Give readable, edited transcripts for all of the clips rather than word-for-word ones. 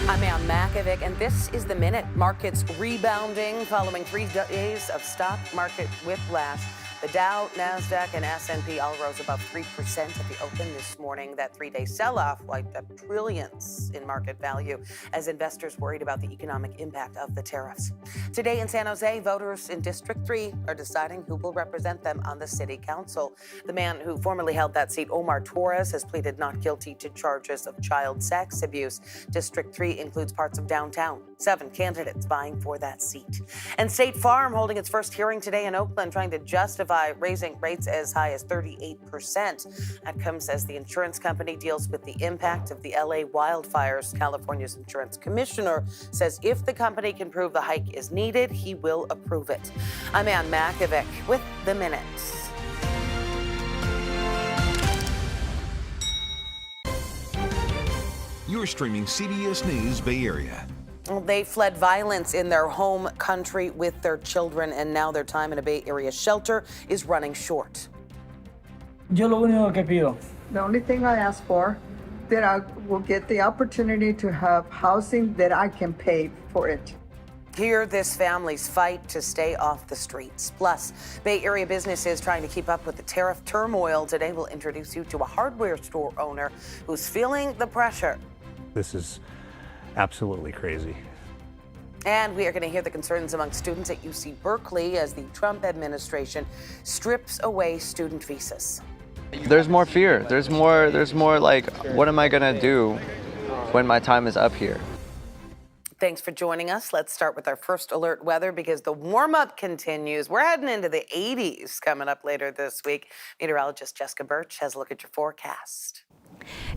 I'm Ann Makovic, and this is The Minute. Markets rebounding following 3 days of stock market whiplash. The Dow, NASDAQ, and S&P all rose above 3% at the open this morning. That 3-day sell-off wiped up trillions in market value as investors worried about the economic impact of the tariffs. Today in San Jose, voters in District 3 are deciding who will represent them on the city council. The man who formerly held that seat, Omar Torres, has pleaded not guilty to charges of child sex abuse. District 3 includes parts of downtown. 7 candidates vying for that seat. And State Farm holding its first hearing today in Oakland, trying to justify raising rates as high as 38%. That comes as the insurance company deals with the impact of the LA wildfires. California's insurance commissioner says if the company can prove the hike is needed, he will approve it. I'm Ann Makovic with The Minute. You're streaming CBS News Bay Area. They fled violence in their home country with their children, and now their time in a Bay Area shelter is running short. Yo lo único que pido. The only thing I ask for, that I will get the opportunity to have housing that I can pay for it. Hear this family's fight to stay off the streets. Plus, Bay Area businesses trying to keep up with the tariff turmoil. Today, we'll introduce you to a hardware store owner who's feeling the pressure. This is absolutely crazy. And we are going to hear the concerns among students at UC Berkeley as the Trump administration strips away student visas. There's more fear. There's more like, what am I going to do when my time is up here? Thanks for joining us. Let's start with our first alert weather because the warm-up continues. We're heading into the 80s coming up later this week. Meteorologist Jessica Birch has a look at your forecast.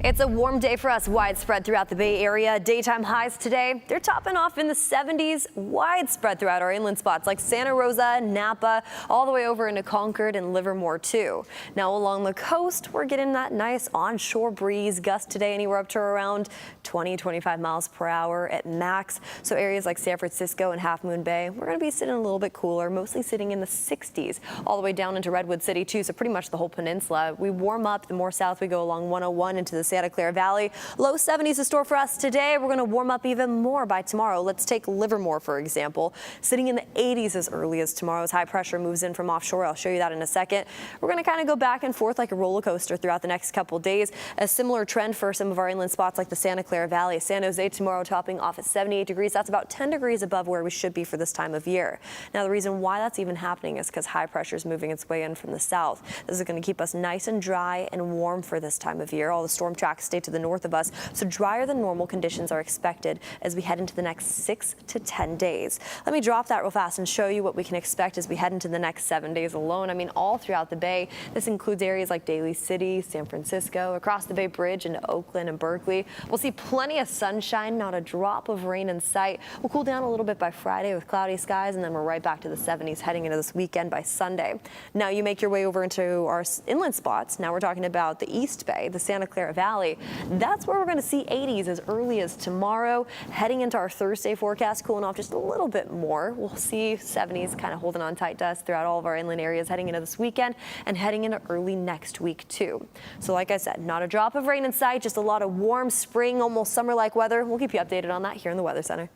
It's a warm day for us widespread throughout the Bay Area. Daytime highs today, they're topping off in the 70s widespread throughout our inland spots like Santa Rosa, Napa, all the way over into Concord and Livermore too. Now along the coast, we're getting that nice onshore breeze. Gusts today anywhere up to around 20-25 miles per hour at max. So areas like San Francisco and Half Moon Bay, we're going to be sitting a little bit cooler, mostly sitting in the 60s all the way down into Redwood City too. So pretty much the whole peninsula. We warm up the more south we go along 101 into the Santa Clara Valley. Low 70s in store for us today. We're going to warm up even more by tomorrow. Let's take Livermore, for example, sitting in the 80s as early as tomorrow as high pressure moves in from offshore. I'll show you that in a second. We're going to kind of go back and forth like a roller coaster throughout the next couple days. A similar trend for some of our inland spots like the Santa Clara Valley. San Jose tomorrow topping off at 78 degrees. That's about 10 degrees above where we should be for this time of year. Now, the reason why that's even happening is because high pressure is moving its way in from the south. This is going to keep us nice and dry and warm for this time of year. All the storm tracks stay to the north of us, so drier than normal conditions are expected as we head into the next 6 to 10 days. Let me drop that real fast and show you what we can expect as we head into the next 7 days alone. I mean, all throughout the Bay. This includes areas like Daly City, San Francisco, across the Bay Bridge into Oakland and Berkeley. We'll see plenty of sunshine, not a drop of rain in sight. We'll cool down a little bit by Friday with cloudy skies, and then we're right back to the 70s heading into this weekend by Sunday. Now you make your way over into our inland spots. Now we're talking about the East Bay, the Santa Clara Valley. That's where we're going to see 80s as early as tomorrow. Heading into our Thursday forecast, cooling off just a little bit more. We'll see 70s kind of holding on tight to us throughout all of our inland areas heading into this weekend and heading into early next week too. So like I said, not a drop of rain in sight, just a lot of warm spring, almost summer-like weather. We'll keep you updated on that here in the Weather Center.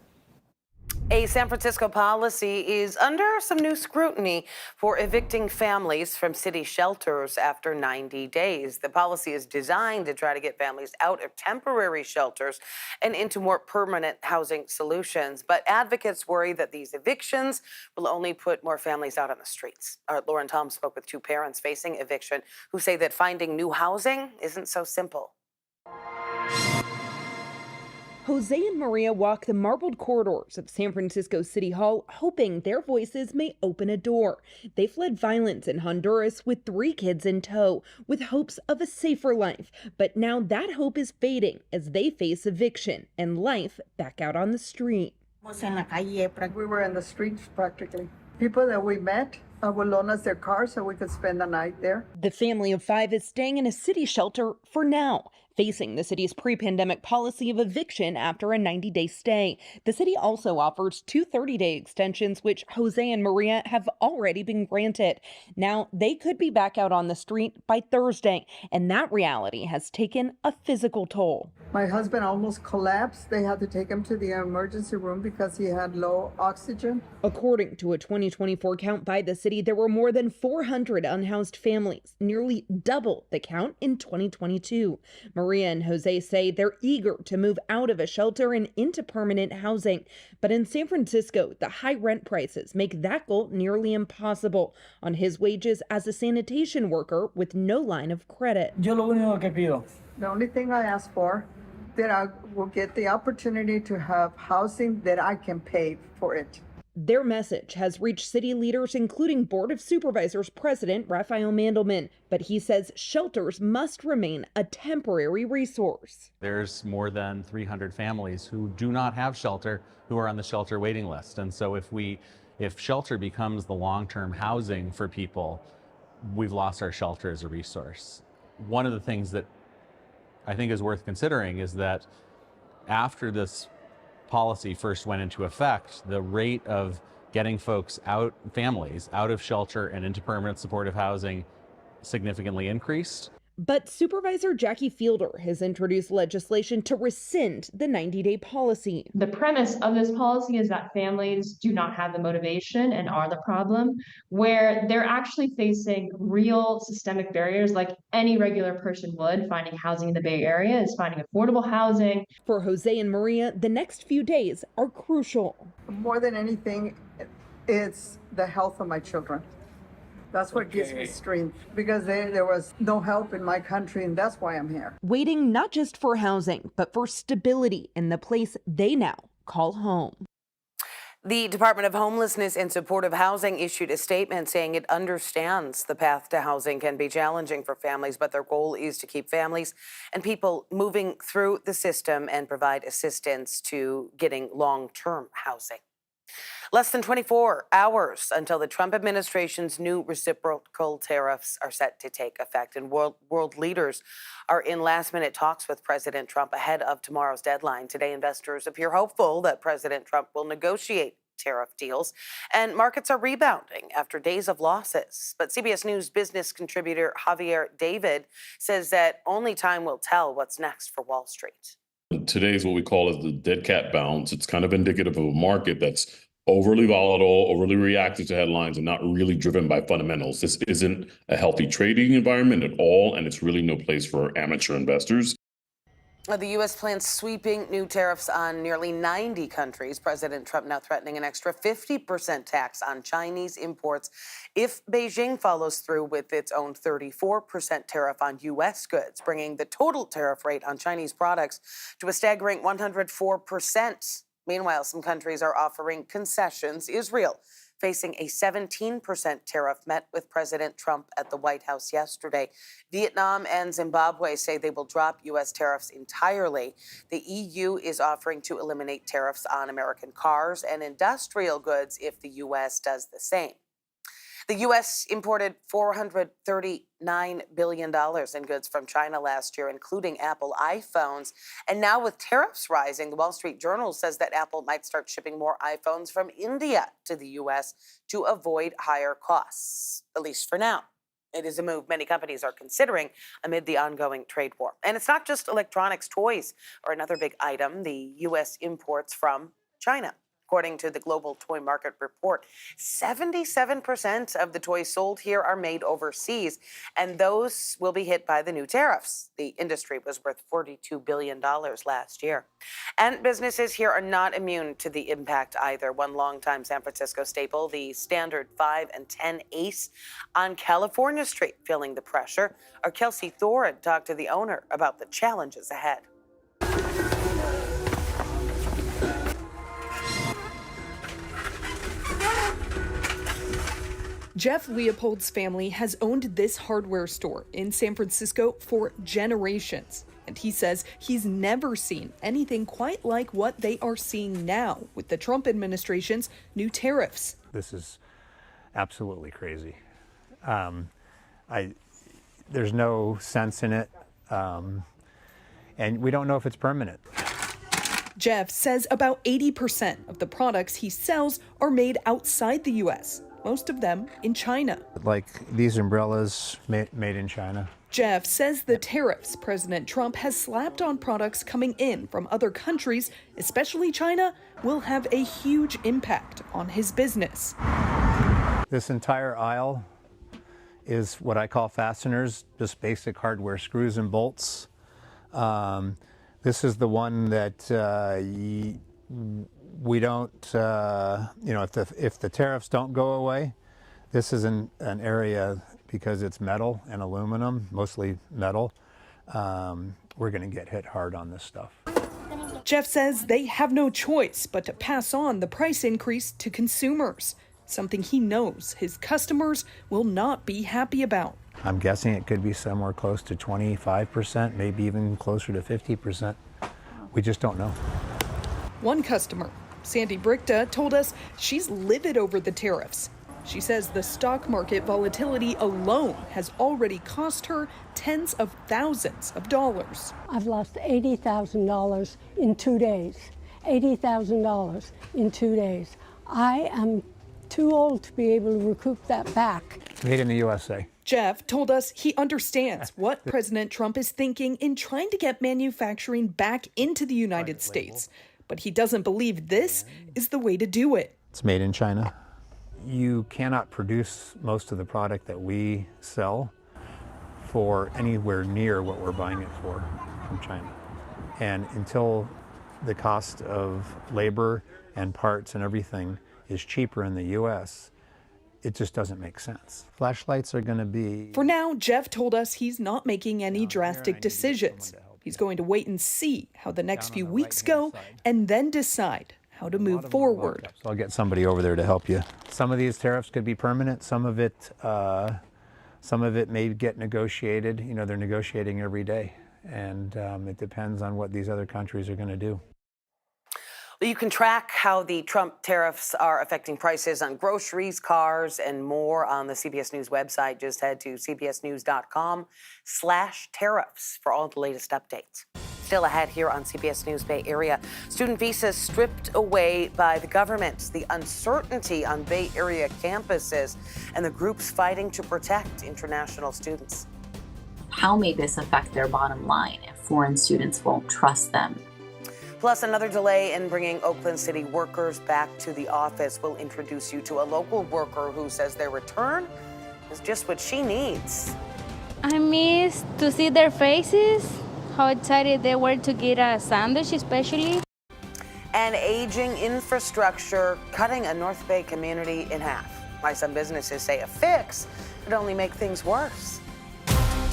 A San Francisco policy is under some new scrutiny for evicting families from city shelters after 90 days. The policy is designed to try to get families out of temporary shelters and into more permanent housing solutions. But advocates worry that these evictions will only put more families out on the streets. Lauren Tom spoke with 2 parents facing eviction who say that finding new housing isn't so simple. Jose and Maria walk the marbled corridors of San Francisco City Hall, hoping their voices may open a door. They fled violence in Honduras with 3 kids in tow, with hopes of a safer life. But now that hope is fading as they face eviction and life back out on the street. We were in the streets practically. People that we met would loan us their car so we could spend the night there. The family of 5 is staying in a city shelter for now, facing the city's pre-pandemic policy of eviction after a 90-day stay. The city also offers 2 30-day extensions, which Jose and Maria have already been granted. Now, they could be back out on the street by Thursday, and that reality has taken a physical toll. My husband almost collapsed. They had to take him to the emergency room because he had low oxygen. According to a 2024 count by the city, there were more than 400 unhoused families, nearly double the count in 2022. Maria and Jose say they're eager to move out of a shelter and into permanent housing. But in San Francisco, the high rent prices make that goal nearly impossible on his wages as a sanitation worker with no line of credit. Yo lo único que pido. The only thing I ask for, that I will get the opportunity to have housing that I can pay for it. Their message has reached city leaders, including Board of Supervisors President Raphael Mandelman, but he says shelters must remain a temporary resource. There's more than 300 families who do not have shelter, who are on the shelter waiting list. And so if shelter becomes the long-term housing for people, we've lost our shelter as a resource. One of the things that I think is worth considering is that after this policy first went into effect, the rate of getting families out of shelter and into permanent supportive housing significantly increased. But Supervisor Jackie Fielder has introduced legislation to rescind the 90-day policy. The premise of this policy is that families do not have the motivation and are the problem, where they're actually facing real systemic barriers like any regular person would. Finding housing in the Bay Area is finding affordable housing. For Jose and Maria, the next few days are crucial. More than anything, it's the health of my children. That's what gives me strength, because there was no help in my country, and that's why I'm here. Waiting not just for housing, but for stability in the place they now call home. The Department of Homelessness and Supportive Housing issued a statement saying it understands the path to housing can be challenging for families, but their goal is to keep families and people moving through the system and provide assistance to getting long-term housing. Less than 24 hours until the Trump administration's new reciprocal tariffs are set to take effect, and world leaders are in last-minute talks with President Trump ahead of tomorrow's deadline. Today, investors appear hopeful that President Trump will negotiate tariff deals, and markets are rebounding after days of losses. But CBS News business contributor Javier David says that only time will tell what's next for Wall Street. Today's what we call is the dead cat bounce. It's kind of indicative of a market that's overly volatile, overly reactive to headlines, and not really driven by fundamentals. This isn't a healthy trading environment at all, and it's really no place for amateur investors. The U.S. plans sweeping new tariffs on nearly 90 countries. President Trump now threatening an extra 50% tax on Chinese imports if Beijing follows through with its own 34% tariff on U.S. goods, bringing the total tariff rate on Chinese products to a staggering 104%. Meanwhile, some countries are offering concessions. Israel facing a 17% tariff, met with President Trump at the White House yesterday. Vietnam and Zimbabwe say they will drop U.S. tariffs entirely. The EU is offering to eliminate tariffs on American cars and industrial goods if the U.S. does the same. The U.S. imported $439 billion in goods from China last year, including Apple iPhones. And now with tariffs rising, the Wall Street Journal says that Apple might start shipping more iPhones from India to the U.S. to avoid higher costs, at least for now. It is a move many companies are considering amid the ongoing trade war. And it's not just electronics, toys are another big item the U.S. imports from China. According to the Global Toy Market Report, 77% of the toys sold here are made overseas, and those will be hit by the new tariffs. The industry was worth $42 billion last year. And businesses here are not immune to the impact either. One longtime San Francisco staple, the standard 5 and 10 Ace on California Street, feeling the pressure. Our Kelsey Thorin talked to the owner about the challenges ahead. Jeff Leopold's family has owned this hardware store in San Francisco for generations, and he says he's never seen anything quite like what they are seeing now with the Trump administration's new tariffs. This is absolutely crazy. There's no sense in it, and we don't know if it's permanent. Jeff says about 80% of the products he sells are made outside the U.S., most of them in China. Like these umbrellas made in China. Jeff says the tariffs President Trump has slapped on products coming in from other countries, especially China, will have a huge impact on his business. This entire aisle is what I call fasteners, just basic hardware, screws and bolts. This is the one that we don't, if the tariffs don't go away, this is an area, because it's metal and aluminum, mostly metal, we're going to get hit hard on this stuff. Jeff says they have no choice but to pass on the price increase to consumers, something he knows his customers will not be happy about. I'm guessing it could be somewhere close to 25%, maybe even closer to 50%. We just don't know. One customer, Sandy Brickta, told us she's livid over the tariffs. She says the stock market volatility alone has already cost her tens of thousands of dollars. I've lost $80,000 in 2 days. $80,000 in 2 days. I am too old to be able to recoup that back. Made in the USA. Jeff told us he understands what President Trump is thinking in trying to get manufacturing back into the United States, but he doesn't believe this is the way to do it. It's made in China. You cannot produce most of the product that we sell for anywhere near what we're buying it for from China. And until the cost of labor and parts and everything is cheaper in the US, it just doesn't make sense. Flashlights are going to be... For now, Jeff told us he's not making any drastic decisions. He's going to wait and see how the next few weeks go and then decide how to move forward. So I'll get somebody over there to help you. Some of these tariffs could be permanent. Some of it may get negotiated. You know, they're negotiating every day. And it depends on what these other countries are going to do. You can track how the Trump tariffs are affecting prices on groceries, cars, and more on the CBS News website. Just head to cbsnews.com/tariffs for all the latest updates. Still ahead here on CBS News Bay Area, student visas stripped away by the government, the uncertainty on Bay Area campuses, and the groups fighting to protect international students. How may this affect their bottom line if foreign students won't trust them? Plus, another delay in bringing Oakland City workers back to the office. We'll introduce you to a local worker who says their return is just what she needs. I miss to see their faces, how excited they were to get a sandwich especially. And aging infrastructure cutting a North Bay community in half. Why some businesses say a fix could only make things worse.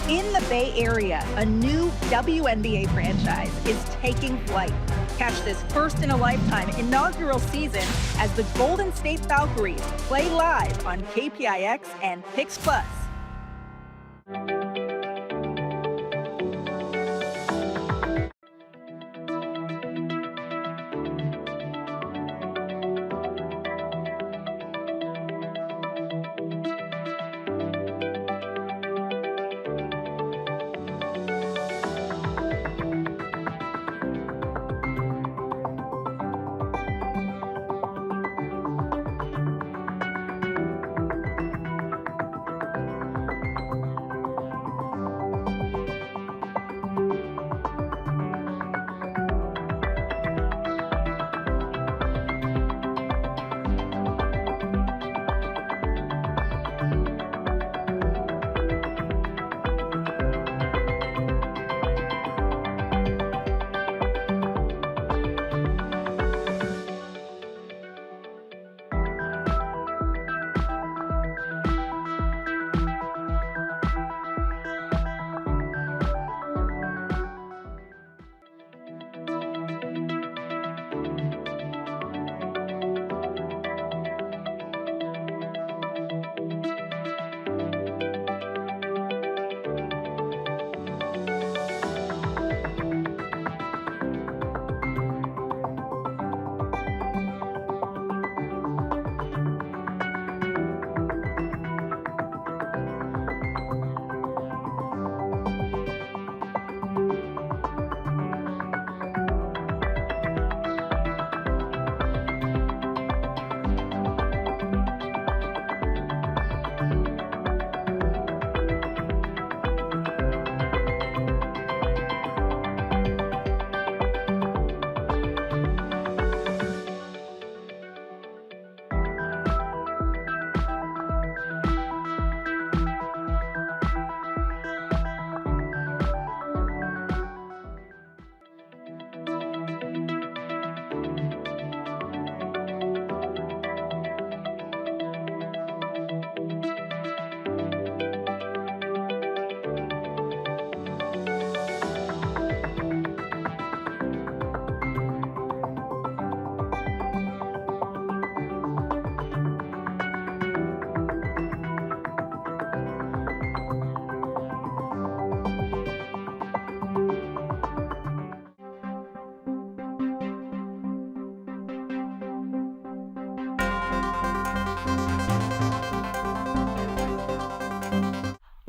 In the Bay Area, a new WNBA franchise is taking flight. Catch this first-in-a-lifetime inaugural season as the Golden State Valkyries play live on KPIX and Pix Plus.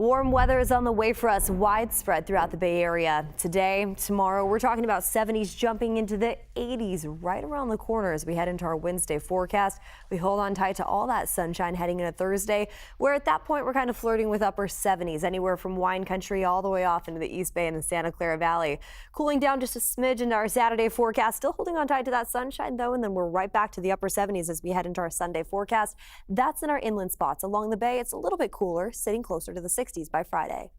Warm weather is on the way for us, widespread throughout the Bay Area. Today, tomorrow, we're talking about 70s jumping into the 80s right around the corner as we head into our Wednesday forecast. We hold on tight to all that sunshine heading into Thursday, where at that point we're kind of flirting with upper 70s, anywhere from wine country all the way off into the East Bay and the Santa Clara Valley. Cooling down just a smidge into our Saturday forecast, still holding on tight to that sunshine though, and then we're right back to the upper 70s as we head into our Sunday forecast. That's in our inland spots. Along the Bay, it's a little bit cooler, sitting closer to the 60s by Friday.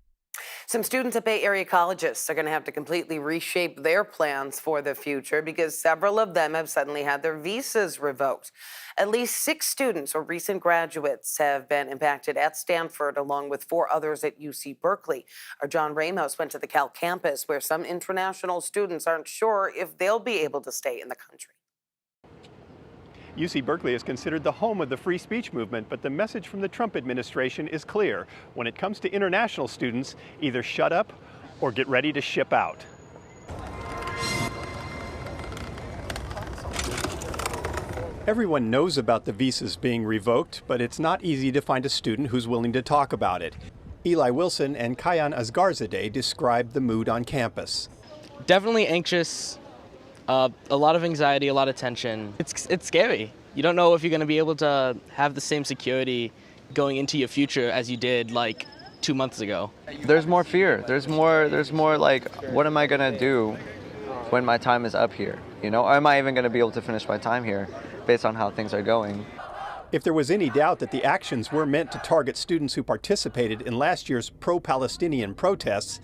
Some students at Bay Area colleges are going to have to completely reshape their plans for the future because several of them have suddenly had their visas revoked. At least 6 students or recent graduates have been impacted at Stanford, along with 4 others at UC Berkeley. Our John Ramos went to the Cal campus where some international students aren't sure if they'll be able to stay in the country. UC Berkeley is considered the home of the free speech movement, but the message from the Trump administration is clear. When it comes to international students, either shut up or get ready to ship out. Everyone knows about the visas being revoked, but it's not easy to find a student who's willing to talk about it. Eli Wilson and Kayan Asgarzadeh described the mood on campus. Definitely anxious. A lot of anxiety, a lot of tension. It's scary. You don't know if you're going to be able to have the same security going into your future as you did like 2 months ago. There's more fear. There's more like, what am I going to do when my time is up here? You know, or am I even going to be able to finish my time here based on how things are going? If there was any doubt that the actions were meant to target students who participated in last year's pro-Palestinian protests,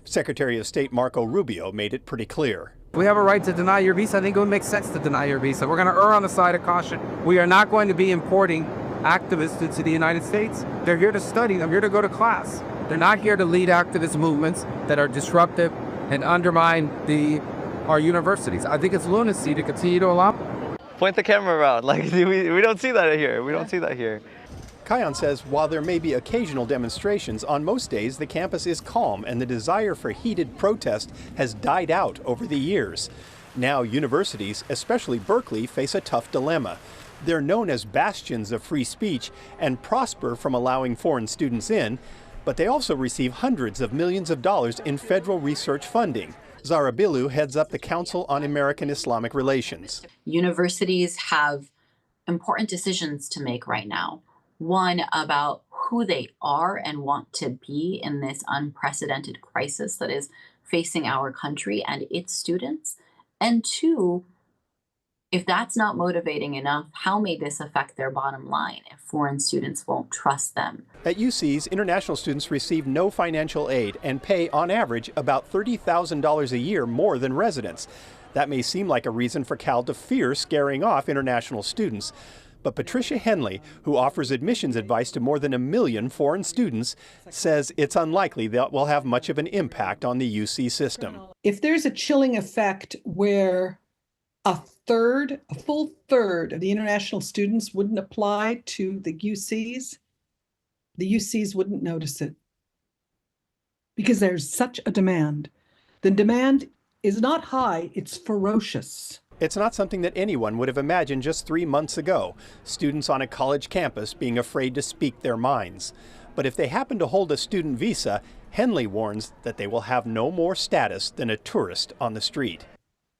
Secretary of State Marco Rubio made it pretty clear. We have a right to deny your visa. I think it would make sense to deny your visa. We're going to err on the side of caution. We are not going to be importing activists into the United States. They're here to study. They're here to go to class. They're not here to lead activist movements that are disruptive and undermine our universities. I think it's lunacy to continue to allow. Point the camera around. Like we don't see that here. We don't see that here. Kayan says while there may be occasional demonstrations, on most days the campus is calm and the desire for heated protest has died out over the years. Now universities, especially Berkeley, face a tough dilemma. They're known as bastions of free speech and prosper from allowing foreign students in, but they also receive hundreds of millions of dollars in federal research funding. Zara Bilu heads up the Council on American Islamic Relations. Universities have important decisions to make right now. One, about who they are and want to be in this unprecedented crisis that is facing our country and its students. And 2, if that's not motivating enough, how may this affect their bottom line if foreign students won't trust them? At UC's, international students receive no financial aid and pay, on average, about $30,000 a year more than residents. That may seem like a reason for Cal to fear scaring off international students. But Patricia Henley, who offers admissions advice to more than 1 million foreign students, says it's unlikely that will have much of an impact on the UC system. If there's a chilling effect where a full third of the international students wouldn't apply to the UCs wouldn't notice it. Because there's such a demand. The demand is not high, it's ferocious. It's not something that anyone would have imagined just 3 months ago, students on a college campus being afraid to speak their minds. But if they happen to hold a student visa, Henley warns that they will have no more status than a tourist on the street.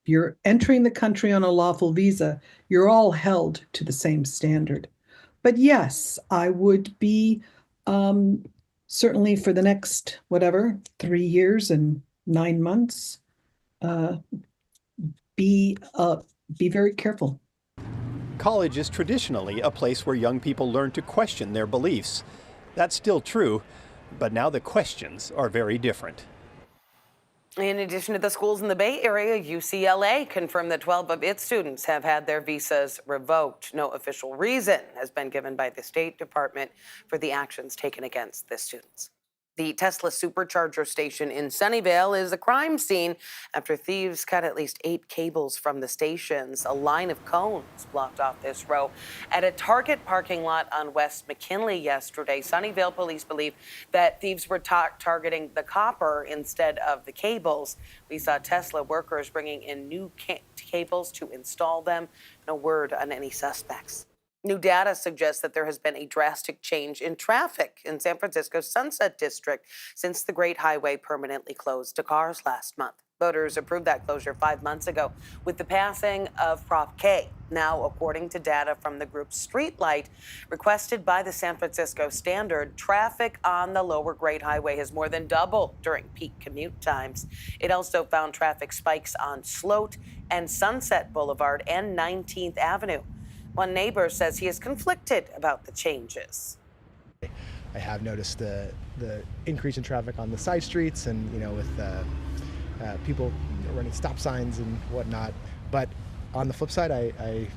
If you're entering the country on a lawful visa, you're all held to the same standard. But yes, I would be certainly for the next, 3 years and 9 months, be very careful. College is traditionally a place where young people learn to question their beliefs. That's still true, but now the questions are very different. In addition to the schools in the Bay Area, UCLA confirmed that 12 of its students have had their visas revoked. No official reason has been given by the State Department for the actions taken against the students. The Tesla supercharger station in Sunnyvale is a crime scene after thieves cut at least 8 cables from the stations. A line of cones blocked off this row at a Target parking lot on West McKinley yesterday. Sunnyvale police believe that thieves were targeting the copper instead of the cables. We saw Tesla workers bringing in new cables to install them. No word on any suspects. New data suggests that there has been a drastic change in traffic in San Francisco's Sunset District since the Great Highway permanently closed to cars last month. Voters approved that closure 5 months ago with the passing of Prop K. Now, according to data from the group Streetlight, requested by the San Francisco Standard, traffic on the lower Great Highway has more than doubled during peak commute times. It also found traffic spikes on Sloat and Sunset Boulevard and 19th Avenue. One neighbor says he is conflicted about the changes. I have noticed the increase in traffic on the side streets and, with people running stop signs and whatnot. But on the flip side, I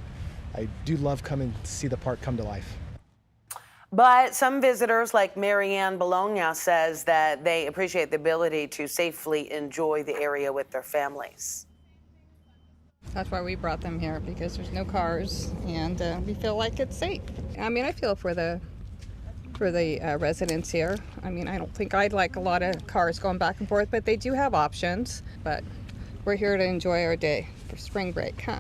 do love coming to see the park come to life. But some visitors, like Marianne Bologna, says that they appreciate the ability to safely enjoy the area with their families. That's why we brought them here, because there's no cars and we feel like it's safe. I mean, I feel for the residents here. I mean, I don't think I'd like a lot of cars going back and forth, but they do have options. But we're here to enjoy our day for spring break, huh?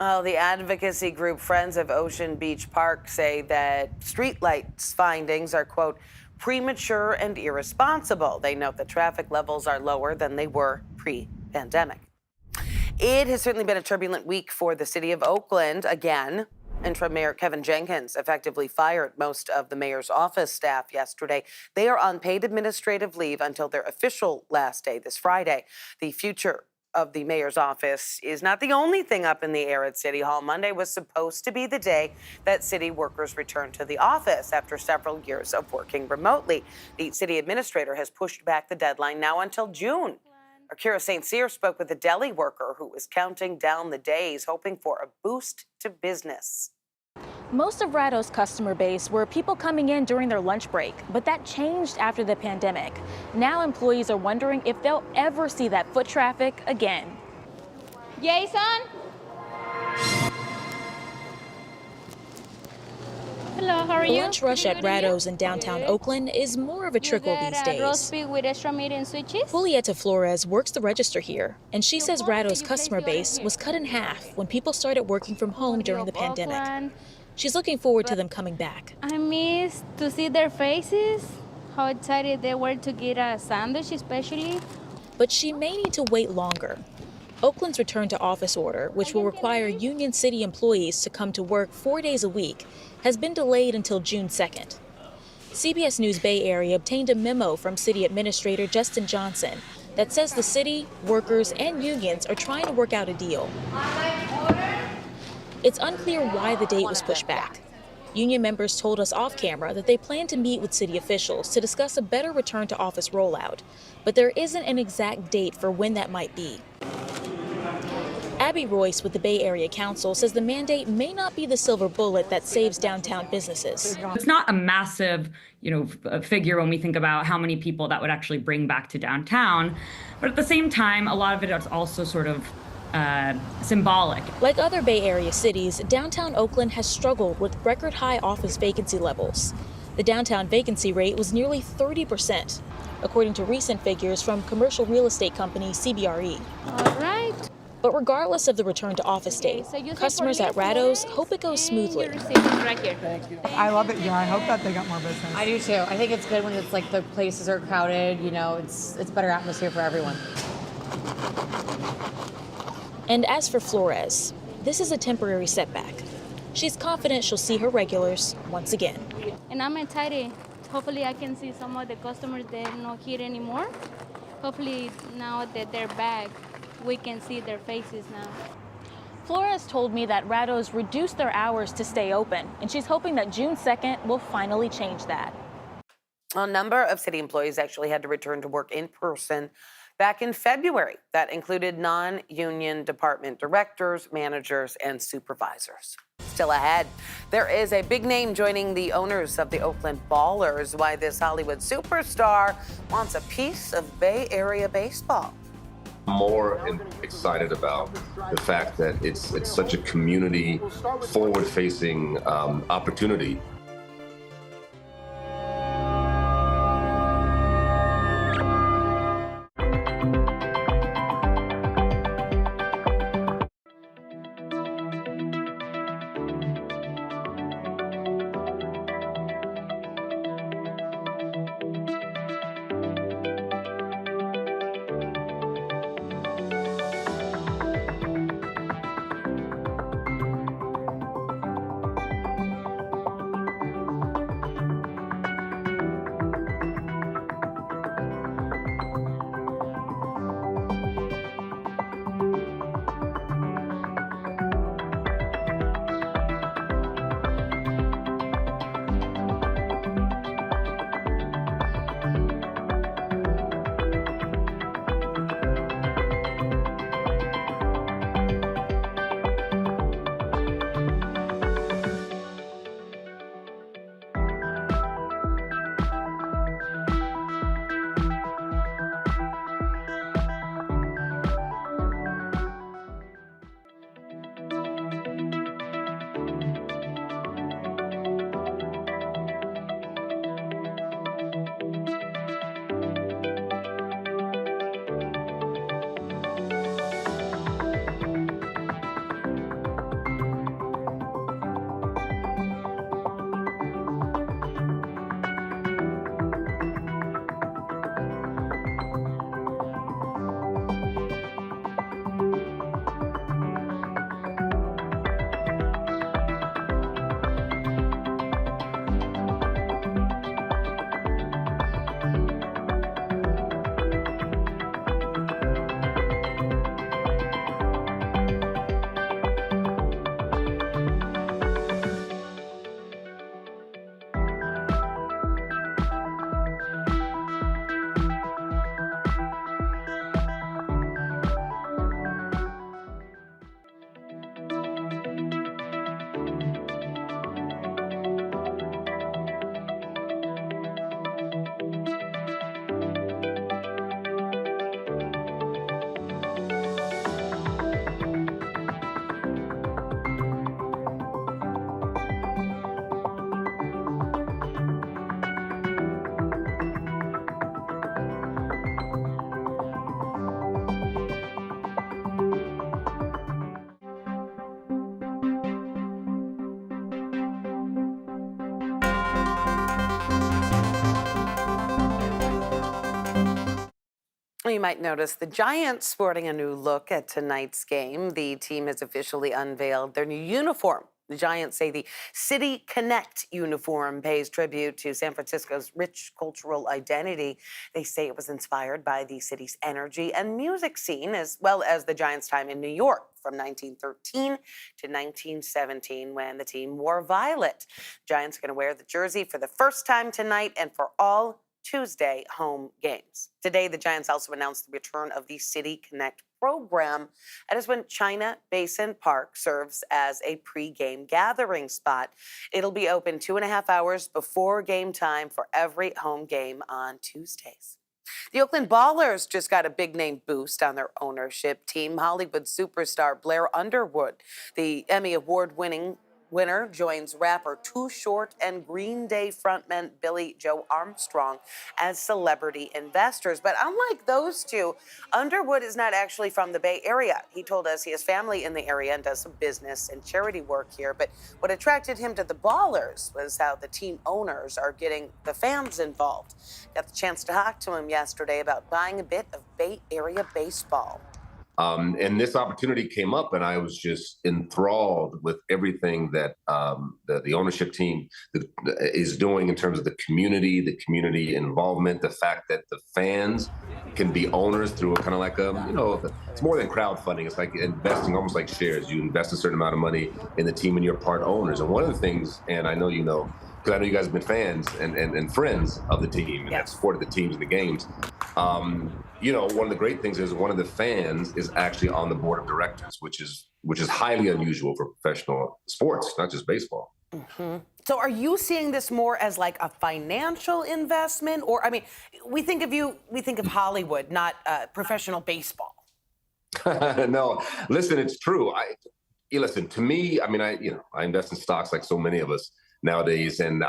Well, the advocacy group Friends of Ocean Beach Park say that Streetlight's findings are, quote, premature and irresponsible. They note that traffic levels are lower than they were pre-pandemic. It has certainly been a turbulent week for the city of Oakland. Again, Interim Mayor Kevin Jenkins effectively fired most of the mayor's office staff yesterday. They are on paid administrative leave until their official last day this Friday. The future of the mayor's office is not the only thing up in the air at City Hall. Monday was supposed to be the day that city workers returned to the office after several years of working remotely. The city administrator has pushed back the deadline now until June. Akira St. Cyr spoke with a deli worker who was counting down the days, hoping for a boost to business. Most of Rado's customer base were people coming in during their lunch break, but that changed after the pandemic. Now employees are wondering if they'll ever see that foot traffic again. Jason? Hello, how are you? The lunch rush at Rado's in downtown Oakland is more of a trickle these days. Roast beef with extra meat and sweet cheese? Julieta Flores works the register here, and she says Rado's customer base was cut in half when people started working from home during the pandemic. She's looking forward to them coming back. I miss to see their faces, how excited they were to get a sandwich especially. But she may need to wait longer. Oakland's return to office order, which will require union city employees to come to work 4 days a week, has been delayed until June 2nd. CBS News Bay Area obtained a memo from City Administrator Justin Johnson that says the city, workers, and unions are trying to work out a deal. It's unclear why the date was pushed back. Union members told us off camera that they plan to meet with city officials to discuss a better return to office rollout, but there isn't an exact date for when that might be. Abby Royce with the Bay Area Council says the mandate may not be the silver bullet that saves downtown businesses. It's not a massive, figure when we think about how many people that would actually bring back to downtown, but at the same time, a lot of it is also sort of symbolic. Like other Bay Area cities, downtown Oakland has struggled with record high office vacancy levels. The downtown vacancy rate was nearly 30%, according to recent figures from commercial real estate company CBRE. All right. But regardless of the return to office date, customers at Rado's hope it goes smoothly. Right here. Thank you. I love it. Yeah, I hope that they got more business. I do too. I think it's good when it's like the places are crowded. It's better atmosphere for everyone. And as for Flores, this is a temporary setback. She's confident she'll see her regulars once again. And I'm excited. Hopefully I can see some of the customers that are not here anymore. Hopefully now that they're back, we can see their faces now. Flores told me that Rado's reduced their hours to stay open, and she's hoping that June 2nd will finally change that. A number of city employees actually had to return to work in person back in February. That included non-union department directors, managers, and supervisors. Still ahead, there is a big name joining the owners of the Oakland Ballers. Why this Hollywood superstar wants a piece of Bay Area baseball. More excited about the fact that it's such a community forward-facing opportunity. you might notice the Giants sporting a new look at tonight's game. The team has officially unveiled their new uniform. The Giants say the City Connect uniform pays tribute to San Francisco's rich cultural identity. They say it was inspired by the city's energy and music scene, as well as the Giants' time in New York from 1913 to 1917, when the team wore violet. Giants are going to wear the jersey for the first time tonight and for all Tuesday home games. Today, the Giants also announced the return of the City Connect program. That is when China Basin Park serves as a pre-game gathering spot. It'll be open 2.5 hours before game time for every home game on Tuesdays. The Oakland Ballers just got a big name boost on their ownership team. Hollywood superstar Blair Underwood, the Emmy Award-winning winner, joins rapper Too Short and Green Day frontman Billy Joe Armstrong as celebrity investors. But unlike those two, Underwood is not actually from the Bay Area. He told us he has family in the area and does some business and charity work here. But what attracted him to the Ballers was how the team owners are getting the fans involved. Got the chance to talk to him yesterday about buying a bit of Bay Area baseball. And this opportunity came up, and I was just enthralled with everything that the ownership team is doing in terms of the community involvement, the fact that the fans can be owners through a kind of like it's more than crowdfunding. It's like investing, almost like shares. You invest a certain amount of money in the team, and you're part owners. And one of the things, and I know you know, because I know you guys have been fans and friends of the team and have supported the teams in the games. One of the great things is one of the fans is actually on the board of directors, which is highly unusual for professional sports, not just baseball. Mm-hmm. So are you seeing this more as like a financial investment? Or, I mean, we think of Hollywood, not professional baseball. No, listen, it's true. Listen, to me, I mean, I invest in stocks like so many of us nowadays. And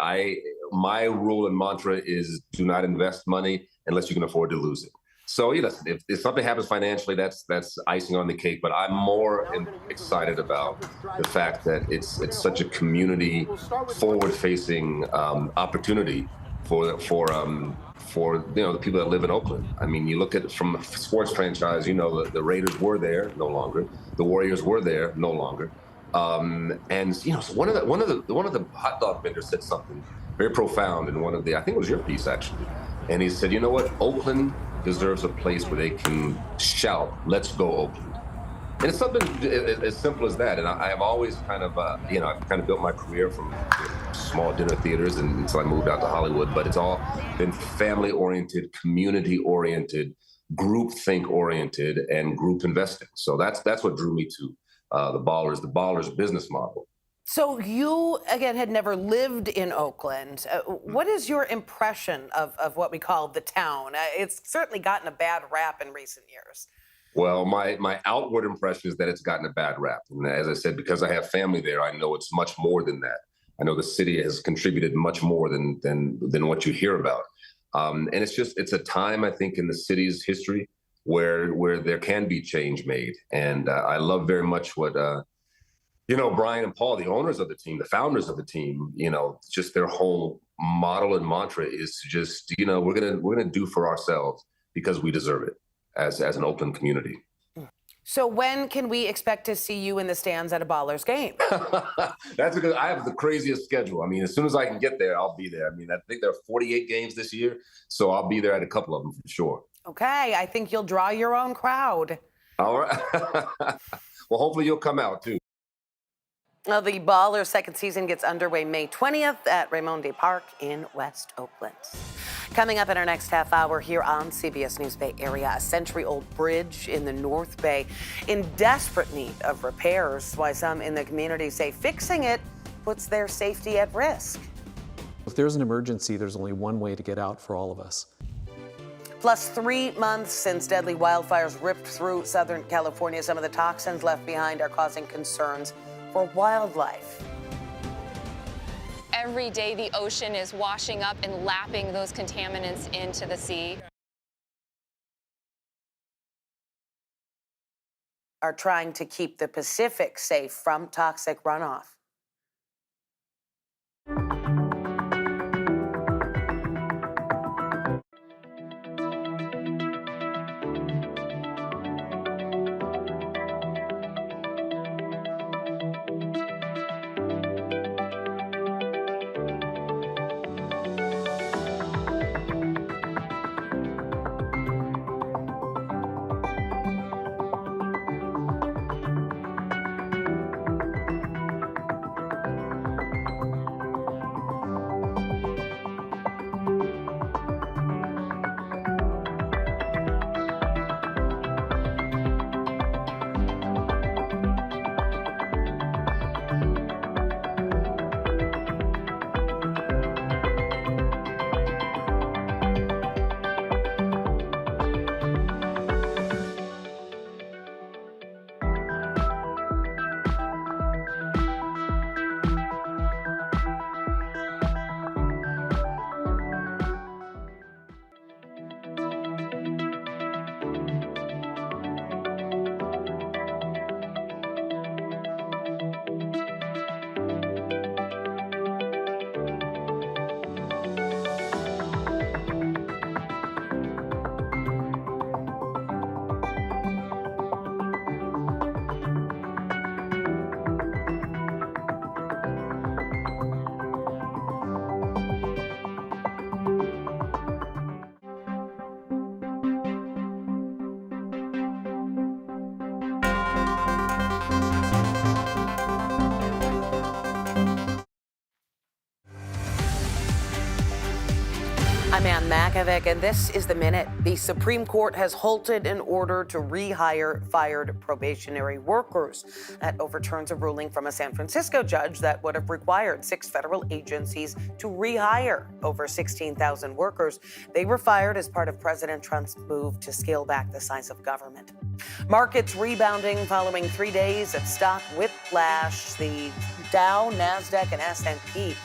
my rule and mantra is do not invest money unless you can afford to lose it. So listen, if something happens financially, that's icing on the cake. But I'm more excited about the fact that it's such a community forward-facing opportunity for the people that live in Oakland. I mean, you look at it from a sports franchise. The Raiders were there, no longer. The Warriors were there, no longer. And so one of the hot dog vendors said something very profound in I think it was your piece actually, and he said, you know what, Oakland deserves a place where they can shout, "Let's go Oakland." And it's something as simple as that. And I have always I've kind of built my career from small dinner theaters until I moved out to Hollywood. But it's all been family-oriented, community-oriented, group-think-oriented, and group investing. So that's what drew me to the Ballers business model. So you, again, had never lived in Oakland. What is your impression of what we call the town? It's certainly gotten a bad rap in recent years. Well, my outward impression is that it's gotten a bad rap. And as I said, because I have family there, I know it's much more than that. I know the city has contributed much more than what you hear about. And it's a time, I think, in the city's history where there can be change made. And I love very much what Brian and Paul, the owners of the team, the founders of the team, just their whole model and mantra is to just, we're gonna do for ourselves because we deserve it as an Oakland community. So when can we expect to see you in the stands at a Ballers game? That's because I have the craziest schedule. I mean, as soon as I can get there, I'll be there. I mean, I think there are 48 games this year, so I'll be there at a couple of them for sure. Okay, I think you'll draw your own crowd. All right. Well, hopefully you'll come out too. Well, the Ballers' second season gets underway May 20th at Raymonde Park in West Oakland. Coming up in our next half hour here on CBS News Bay Area, a century-old bridge in the North Bay in desperate need of repairs. Why some in the community say fixing it puts their safety at risk. If there's an emergency, there's only one way to get out for all of us. Plus 3 months since deadly wildfires ripped through Southern California, some of the toxins left behind are causing concerns for wildlife. Every day the ocean is washing up and lapping those contaminants into the sea. Are trying to keep the Pacific safe from toxic runoff. Makovic, and this is the minute. The Supreme Court has halted an order to rehire fired probationary workers. That overturns a ruling from a San Francisco judge that would have required 6 federal agencies to rehire over 16,000 workers. They were fired as part of President Trump's move to scale back the size of government. Markets rebounding following 3 days of stock whiplash. The Dow, NASDAQ, and S&P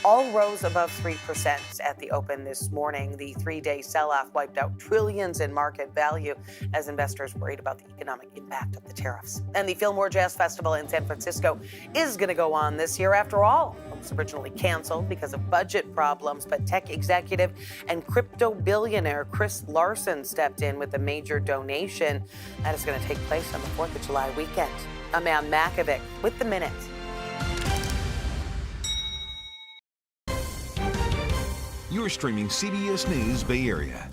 all rose above 3% at the open this morning. The 3-day sell-off wiped out trillions in market value as investors worried about the economic impact of the tariffs. And the Fillmore Jazz Festival in San Francisco is going to go on this year. After all, it was originally canceled because of budget problems, but tech executive and crypto billionaire Chris Larson stepped in with a major donation. That is going to take place on the 4th of July weekend. I'm Ann Makovic with the Minute. You're streaming CBS News Bay Area.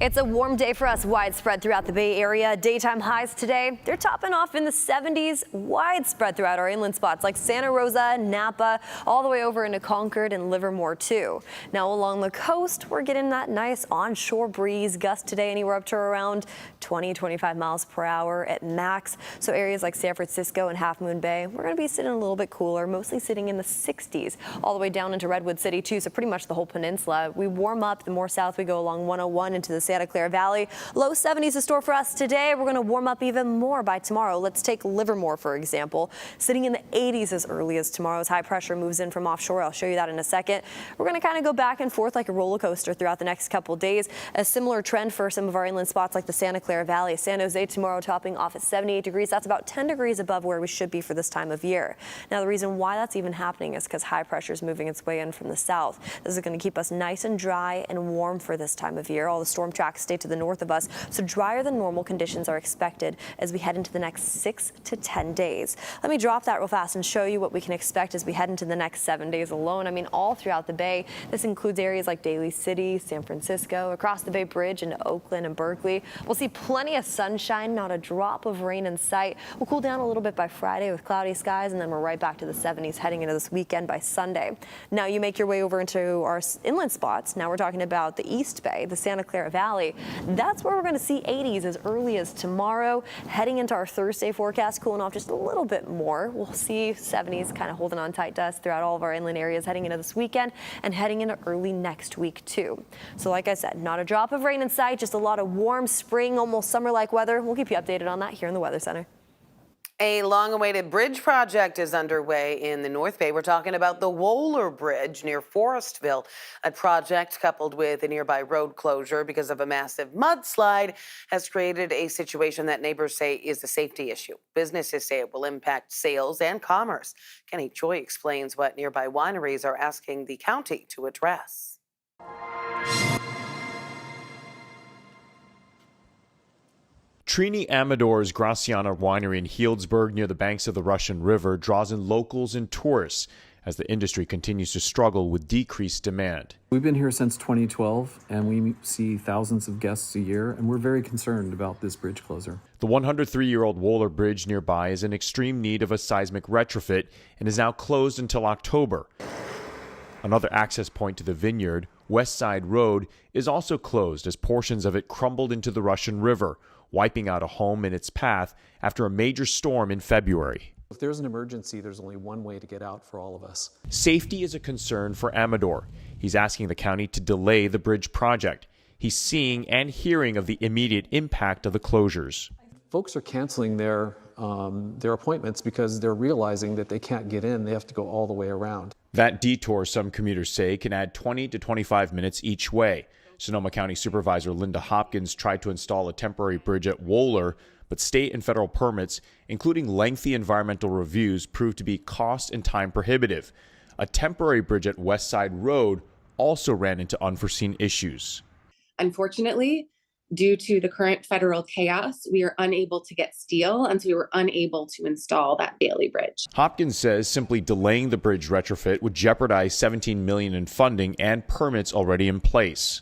It's a warm day for us widespread throughout the Bay Area. Daytime highs today, they're topping off in the 70s widespread throughout our inland spots like Santa Rosa, Napa, all the way over into Concord and Livermore too. Now along the coast, we're getting that nice onshore breeze. Gusts today anywhere up to around 20-25 miles per hour at max. So areas like San Francisco and Half Moon Bay, we're going to be sitting a little bit cooler, mostly sitting in the 60s all the way down into Redwood City too. So pretty much the whole peninsula. We warm up the more south we go along 101 into the Santa Clara Valley. Low 70s in store for us today. We're going to warm up even more by tomorrow. Let's take Livermore, for example, sitting in the 80s as early as tomorrow's high pressure moves in from offshore. I'll show you that in a second. We're going to kind of go back and forth like a roller coaster throughout the next couple days. A similar trend for some of our inland spots like the Santa Clara Valley. San Jose tomorrow topping off at 78 degrees. That's about 10 degrees above where we should be for this time of year. Now, the reason why that's even happening is because high pressure is moving its way in from the south. This is going to keep us nice and dry and warm for this time of year. All the storm tracks stay to the north of us, so drier than normal conditions are expected as we head into the next 6 to 10 days. Let me drop that real fast and show you what we can expect as we head into the next 7 days alone. I mean, all throughout the Bay. This includes areas like Daly City, San Francisco, across the Bay Bridge into Oakland and Berkeley. We'll see plenty of sunshine, not a drop of rain in sight. We'll cool down a little bit by Friday with cloudy skies, and then we're right back to the 70s heading into this weekend by Sunday. Now you make your way over into our inland spots. Now we're talking about the East Bay, the Santa Clara Valley. That's where we're going to see 80s as early as tomorrow. Heading into our Thursday forecast, cooling off just a little bit more. We'll see 70s kind of holding on tight to us throughout all of our inland areas heading into this weekend and heading into early next week too. So like I said, not a drop of rain in sight, just a lot of warm spring, almost summer-like weather. We'll keep you updated on that here in the Weather Center. A long-awaited bridge project is underway in the North Bay. We're talking about the Wohler Bridge near Forestville. A project coupled with a nearby road closure because of a massive mudslide has created a situation that neighbors say is a safety issue. Businesses say it will impact sales and commerce. Kenny Choi explains what nearby wineries are asking the county to address. Trini Amador's Graciana Winery in Healdsburg near the banks of the Russian River draws in locals and tourists as the industry continues to struggle with decreased demand. We've been here since 2012, and we see thousands of guests a year, and we're very concerned about this bridge closure. The 103-year-old Wohler Bridge nearby is in extreme need of a seismic retrofit and is now closed until October. Another access point to the vineyard, West Side Road, is also closed as portions of it crumbled into the Russian River, wiping out a home in its path after a major storm in February. If there's an emergency, there's only one way to get out for all of us. Safety is a concern for Amador. He's asking the county to delay the bridge project. He's seeing and hearing of the immediate impact of the closures. Folks are canceling their appointments because they're realizing that they can't get in. They have to go all the way around. That detour, some commuters say, can add 20 to 25 minutes each way. Sonoma County Supervisor Linda Hopkins tried to install a temporary bridge at Wohler, but state and federal permits, including lengthy environmental reviews, proved to be cost and time prohibitive. A temporary bridge at West Side Road also ran into unforeseen issues. Unfortunately, due to the current federal chaos, we are unable to get steel, and so we were unable to install that Bailey Bridge. Hopkins says simply delaying the bridge retrofit would jeopardize $17 million in funding and permits already in place.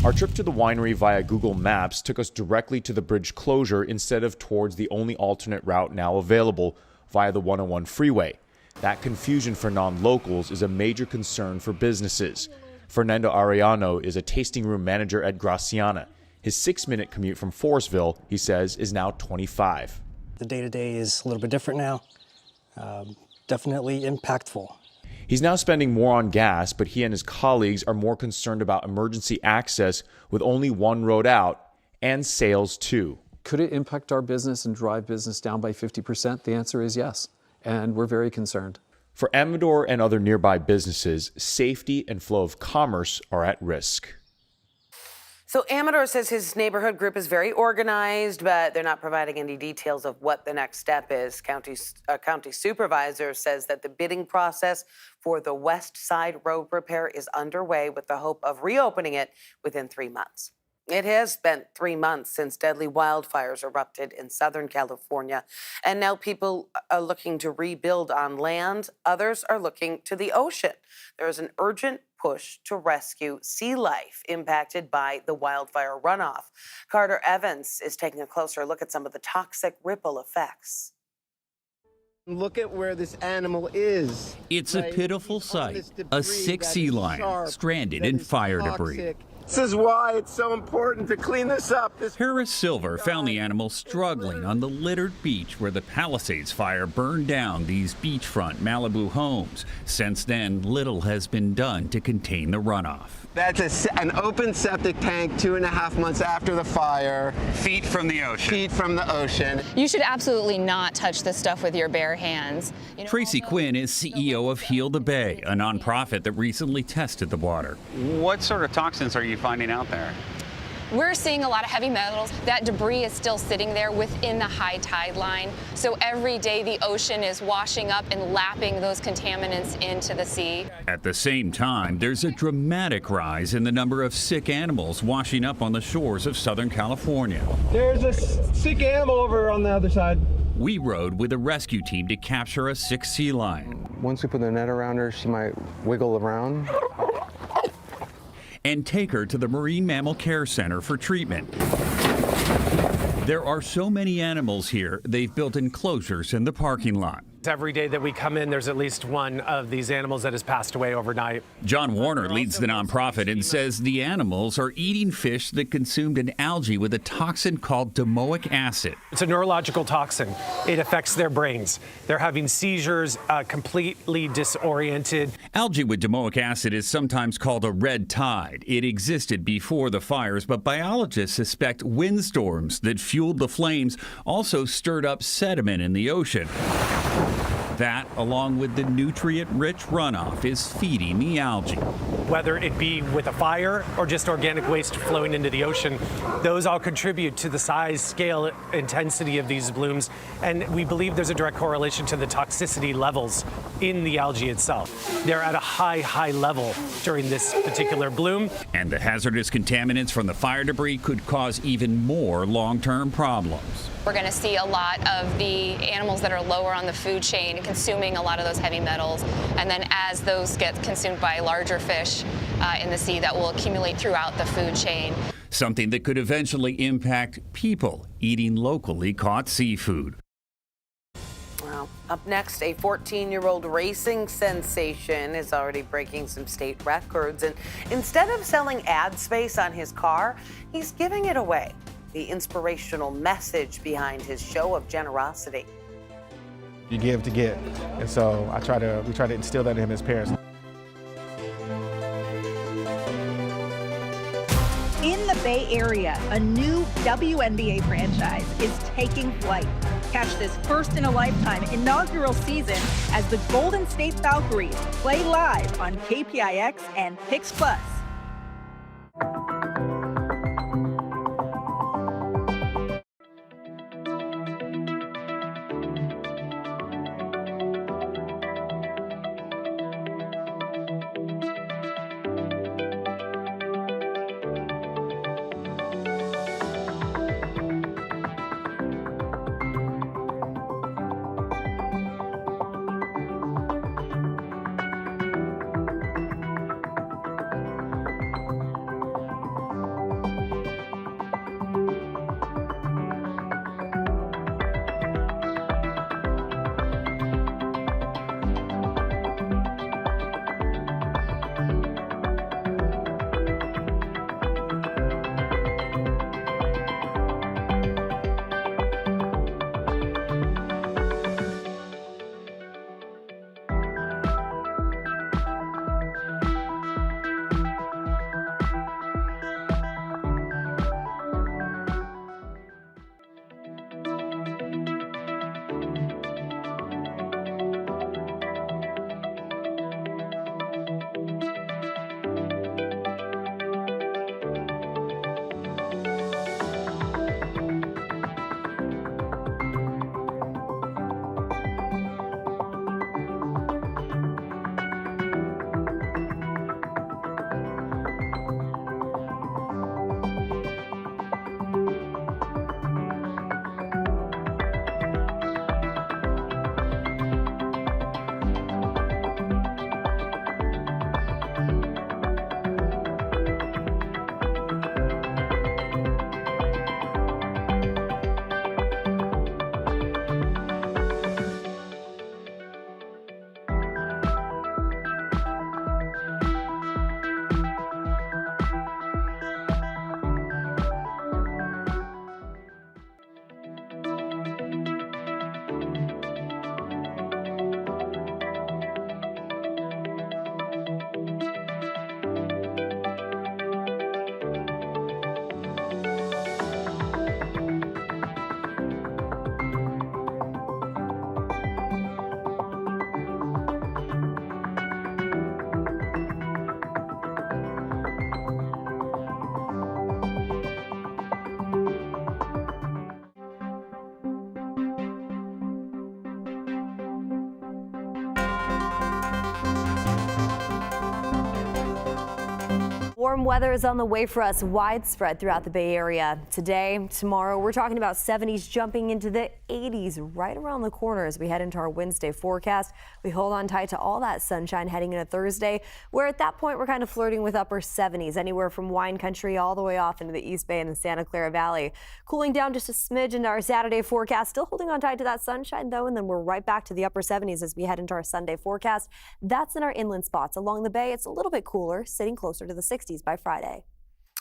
Our trip to the winery via Google Maps took us directly to the bridge closure instead of towards the only alternate route now available via the 101 freeway. That confusion for non-locals is a major concern for businesses. Fernando Arellano is a tasting room manager at Graciana. His 6-minute commute from Forestville, he says, is now 25. The day-to-day is a little bit different now. Definitely impactful. He's now spending more on gas, but he and his colleagues are more concerned about emergency access with only one road out, and sales too. Could it impact our business and drive business down by 50%? The answer is yes, and we're very concerned. For Amador and other nearby businesses, safety and flow of commerce are at risk. So Amador says his neighborhood group is very organized, but they're not providing any details of what the next step is. County supervisor says that the bidding process for the West Side Road repair is underway with the hope of reopening it within 3 months. It has been 3 months since deadly wildfires erupted in Southern California, and now people are looking to rebuild on land. Others are looking to the ocean. There is an urgent push to rescue sea life impacted by the wildfire runoff. Carter Evans is taking a closer look at some of the toxic ripple effects. Look at where this animal is. It's a pitiful sight. A sick sea lion stranded in fire debris. This is why it's so important to clean this up. Harris Silver found the animal struggling on the littered beach where the Palisades fire burned down these beachfront Malibu homes. Since then, little has been done to contain the runoff. That's an open septic tank 2.5 months after the fire. Feet from the ocean. Feet from the ocean. You should absolutely not touch this stuff with your bare hands. Tracy Quinn is CEO of Heal the Bay, a nonprofit that recently tested the water. What sort of toxins are you finding out there? We're seeing a lot of heavy metals. That debris is still sitting there within the high tide line. So every day the ocean is washing up and lapping those contaminants into the sea. At the same time, there's a dramatic rise in the number of sick animals washing up on the shores of Southern California. There's a sick animal over on the other side. We rode with a rescue team to capture a sick sea lion. Once we put the net around her, she might wiggle around. And take her to the Marine Mammal Care Center for treatment. There are so many animals here, they've built enclosures in the parking lot. Every day that we come in, there's at least one of these animals that has passed away overnight. John Warner leads the nonprofit and says the animals are eating fish that consumed an algae with a toxin called domoic acid. It's a neurological toxin. It affects their brains. They're having seizures, completely disoriented. Algae with domoic acid is sometimes called a red tide. It existed before the fires, but biologists suspect windstorms that fueled the flames also stirred up sediment in the ocean. That, along with the nutrient-rich runoff, is feeding the algae. Whether it be with a fire or just organic waste flowing into the ocean, those all contribute to the size, scale, intensity of these blooms. And we believe there's a direct correlation to the toxicity levels in the algae itself. They're at a high level during this particular bloom. And the hazardous contaminants from the fire debris could cause even more long-term problems. We're going to see a lot of the animals that are lower on the food chain consuming a lot of those heavy metals. And then as those get consumed by larger fish in the sea, that will accumulate throughout the food chain. Something that could eventually impact people eating locally caught seafood. Well, up next, a 14-year-old racing sensation is already breaking some state records. And instead of selling ad space on his car, he's giving it away. The inspirational message behind his show of generosity. You give to get, and so we try to instill that in him as parents. In the Bay Area, a new WNBA franchise is taking flight. Catch this first-in-a-lifetime inaugural season as the Golden State Valkyries play live on KPIX and Pix Plus. Warm weather is on the way for us, widespread throughout the Bay Area. Today, tomorrow, we're talking about 70s jumping into the 80s right around the corner as we head into our Wednesday forecast. We hold on tight to all that sunshine heading into Thursday, where at that point we're kind of flirting with upper 70s, anywhere from wine country all the way off into the East Bay and the Santa Clara Valley. Cooling down just a smidge into our Saturday forecast, still holding on tight to that sunshine though, and then we're right back to the upper 70s as we head into our Sunday forecast. That's in our inland spots. Along the bay, it's a little bit cooler, sitting closer to the 60s by Friday.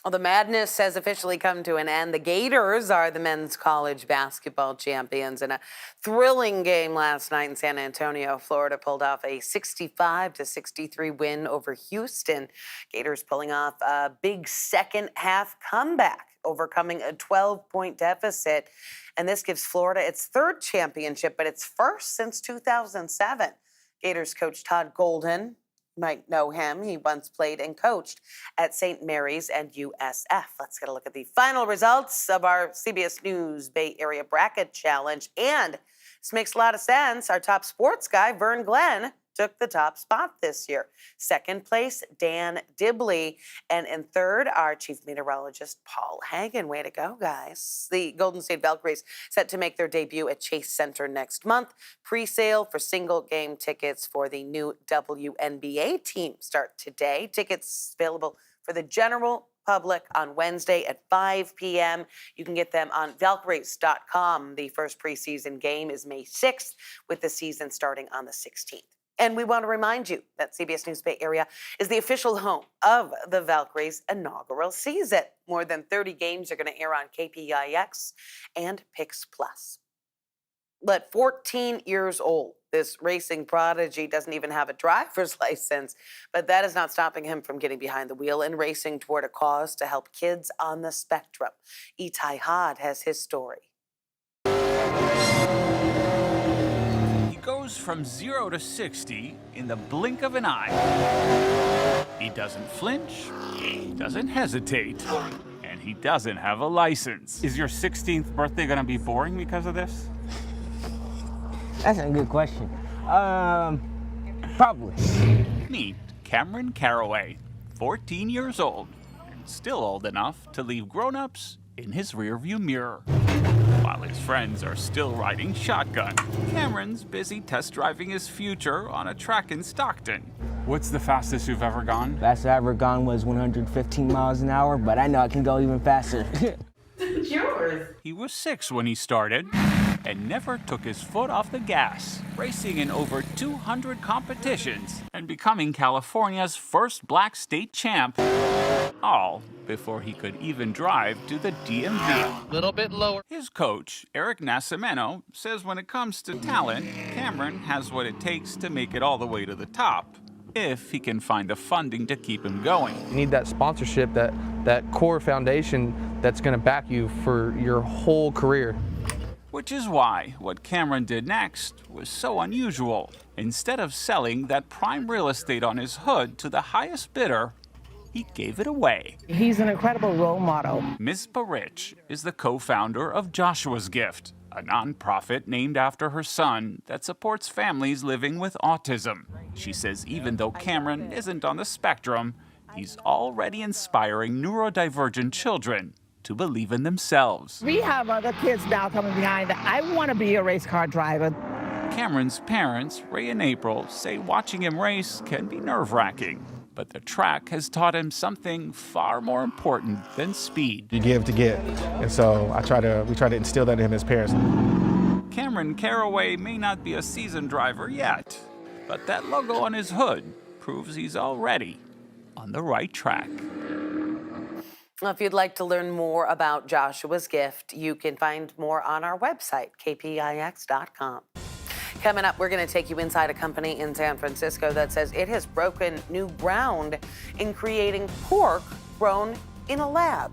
Well, the madness has officially come to an end. The Gators are the men's college basketball champions. In a thrilling game last night in San Antonio, Florida pulled off a 65-63 win over Houston. Gators pulling off a big second half comeback, overcoming a 12-point deficit. And this gives Florida its third championship, but its first since 2007. Gators coach Todd Golden, you might know him. He once played and coached at St. Mary's and USF. Let's get a look at the final results of our CBS News Bay Area Bracket Challenge. And this makes a lot of sense. Our top sports guy, Vern Glenn, took the top spot this year. Second place, Dan Dibley. And in third, our chief meteorologist, Paul Hagen. Way to go, guys. The Golden State Valkyries set to make their debut at Chase Center next month. Pre-sale for single game tickets for the new WNBA team start today. Tickets available for the general public on Wednesday at 5 p.m. You can get them on Valkyries.com. The first preseason game is May 6th, with the season starting on the 16th. And we want to remind you that CBS News Bay Area is the official home of the Valkyries' inaugural season. More than 30 games are going to air on KPIX and Pix Plus. But 14 years old, this racing prodigy doesn't even have a driver's license, but that is not stopping him from getting behind the wheel and racing toward a cause to help kids on the spectrum. Itai Had has his story. Goes from 0 to 60 in the blink of an eye. He doesn't flinch, he doesn't hesitate, and he doesn't have a license. Is your 16th birthday going to be boring because of this? That's a good question. Probably. Meet Cameron Caraway, 14 years old, and still old enough to leave grown-ups in his rearview mirror. While his friends are still riding shotgun, Cameron's busy test driving his future on a track in Stockton. What's the fastest you've ever gone? Fastest I ever gone was 115 miles an hour, but I know I can go even faster. It's yours. He was 6 when he started and never took his foot off the gas, racing in over 200 competitions and becoming California's first black state champ. All before he could even drive to the DMV. A little bit lower. His coach, Eric Nascimento, says when it comes to talent, Cameron has what it takes to make it all the way to the top, if he can find the funding to keep him going. You need that sponsorship, that core foundation that's going to back you for your whole career. Which is why what Cameron did next was so unusual. Instead of selling that prime real estate on his hood to the highest bidder, he gave it away. He's an incredible role model. Ms. Barich is the co-founder of Joshua's Gift, a nonprofit named after her son that supports families living with autism. She says even though Cameron isn't on the spectrum, he's already inspiring neurodivergent children to believe in themselves. We have other kids now coming behind. I want to be a race car driver. Cameron's parents, Ray and April, say watching him race can be nerve-wracking. But the track has taught him something far more important than speed. You give to get, and so we try to instill that in him as parents. Cameron Caraway may not be a seasoned driver yet, but that logo on his hood proves he's already on the right track. If you'd like to learn more about Joshua's Gift, you can find more on our website, kpix.com. Coming up, we're going to take you inside a company in San Francisco that says it has broken new ground in creating pork grown in a lab.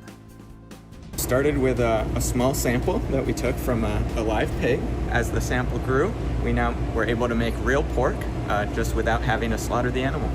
Started with a small sample that we took from a live pig. As the sample grew, we now were able to make real pork just without having to slaughter the animal.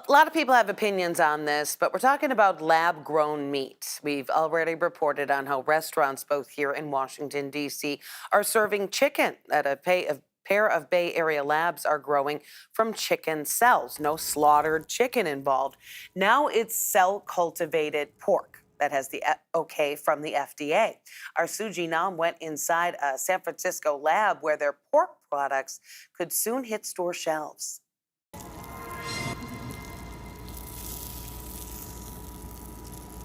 a lot of people have opinions on this, but we're talking about lab-grown meat. We've already reported on how restaurants, both here in Washington, D.C., are serving chicken at a pair of Bay Area labs are growing from chicken cells. No slaughtered chicken involved. Now it's cell-cultivated pork that has the okay from the FDA. Our Suji Nam went inside a San Francisco lab where their pork products could soon hit store shelves.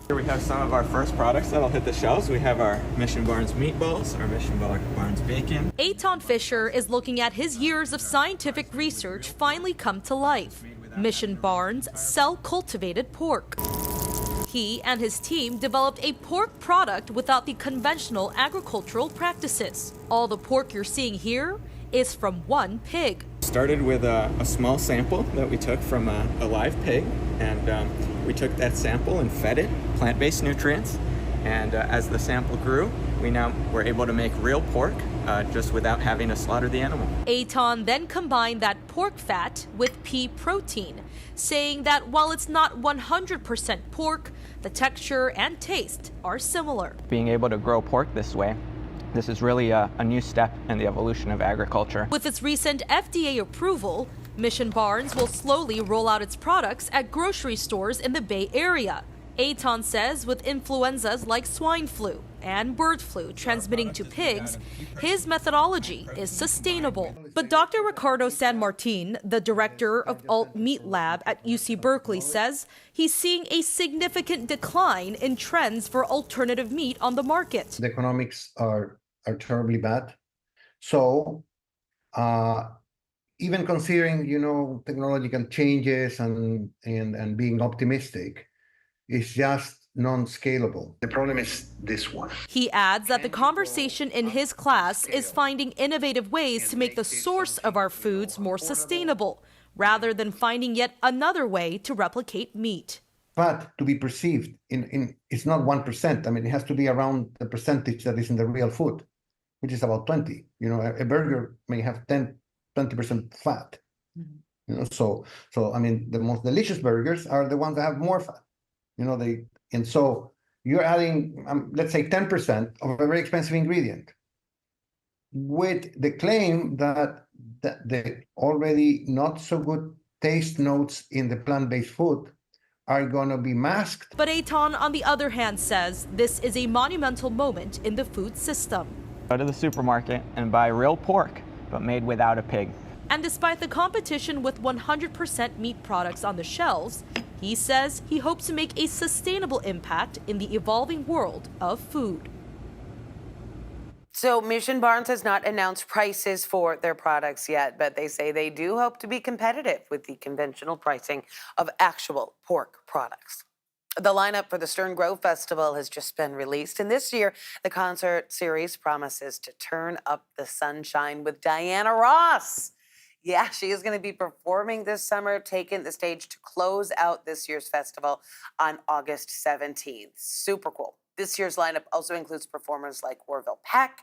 Here we have some of our first products that'll hit the shelves. We have our Mission Barnes meatballs, our Mission Barnes bacon. Eitan Fisher is looking at his years of scientific research finally come to life. Mission Barnes cell-cultivated pork. He and his team developed a pork product without the conventional agricultural practices. All the pork you're seeing here is from one pig. Started with a small sample that we took from a live pig, and we took that sample and fed it plant-based nutrients. And as the sample grew, we now were able to make real pork just without having to slaughter the animal. Eitan then combined that pork fat with pea protein, saying that while it's not 100% pork, the texture and taste are similar. Being able to grow pork this way, this is really a new step in the evolution of agriculture. With its recent FDA approval, Mission Barnes will slowly roll out its products at grocery stores in the Bay Area. Eitan says with influenzas like swine flu and bird flu transmitting to pigs, his methodology is sustainable. But Dr. Ricardo San Martin, the director of Alt Meat Lab at UC Berkeley, says he's seeing a significant decline in trends for alternative meat on the market. The economics are terribly bad. So even considering, technological changes and being optimistic, is just non-scalable. The problem is this one. He adds that the conversation in his class is finding innovative ways to make the source of our foods more sustainable, rather than finding yet another way to replicate meat. But to be perceived, it's not 1%. I mean, it has to be around the percentage that is in the real food, which is about 20. A burger may have 20% fat. So I mean, the most delicious burgers are the ones that have more fat. And so you're adding, let's say, 10% of a very expensive ingredient, with the claim that the already not so good taste notes in the plant-based food are going to be masked. But Eitan, on the other hand, says this is a monumental moment in the food system. Go to the supermarket and buy real pork, but made without a pig. And despite the competition with 100% meat products on the shelves, he says he hopes to make a sustainable impact in the evolving world of food. So Mission Barnes has not announced prices for their products yet, but they say they do hope to be competitive with the conventional pricing of actual pork products. The lineup for the Stern Grove Festival has just been released, and this year the concert series promises to turn up the sunshine with Diana Ross. Yeah, she is going to be performing this summer, taking the stage to close out this year's festival on August 17th. Super cool. This year's lineup also includes performers like Orville Peck,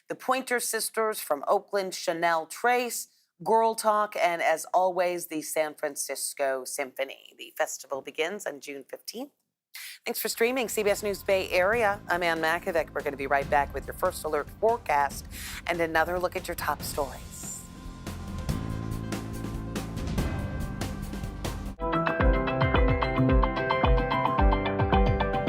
the Pointer Sisters from Oakland, Chanel Trace, Girl Talk, and as always, the San Francisco Symphony. The festival begins on June 15th. Thanks for streaming CBS News Bay Area. I'm Ann Makovic. We're going to be right back with your first alert forecast and another look at your top stories.